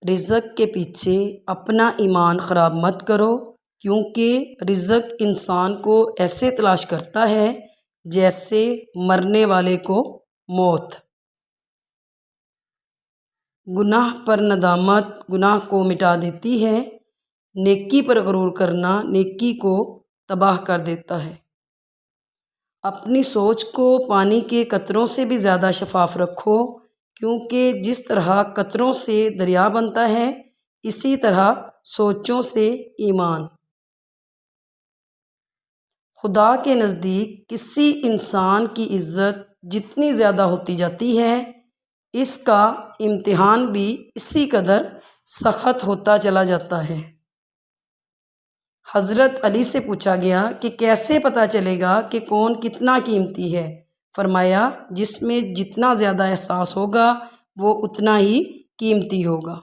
رزق کے پیچھے اپنا ایمان خراب مت کرو، کیونکہ رزق انسان کو ایسے تلاش کرتا ہے جیسے مرنے والے کو موت۔ گناہ پر ندامت گناہ کو مٹا دیتی ہے، نیکی پر غرور کرنا نیکی کو تباہ کر دیتا ہے۔ اپنی سوچ کو پانی کے قطروں سے بھی زیادہ شفاف رکھو، کیونکہ جس طرح قطروں سے دریا بنتا ہے، اسی طرح سوچوں سے ایمان۔ خدا کے نزدیک کسی انسان کی عزت جتنی زیادہ ہوتی جاتی ہے، اس کا امتحان بھی اسی قدر سخت ہوتا چلا جاتا ہے۔ حضرت علی سے پوچھا گیا کہ کیسے پتہ چلے گا کہ کون کتنا قیمتی ہے؟ فرمایا، جس میں جتنا زیادہ احساس ہوگا وہ اتنا ہی قیمتی ہوگا۔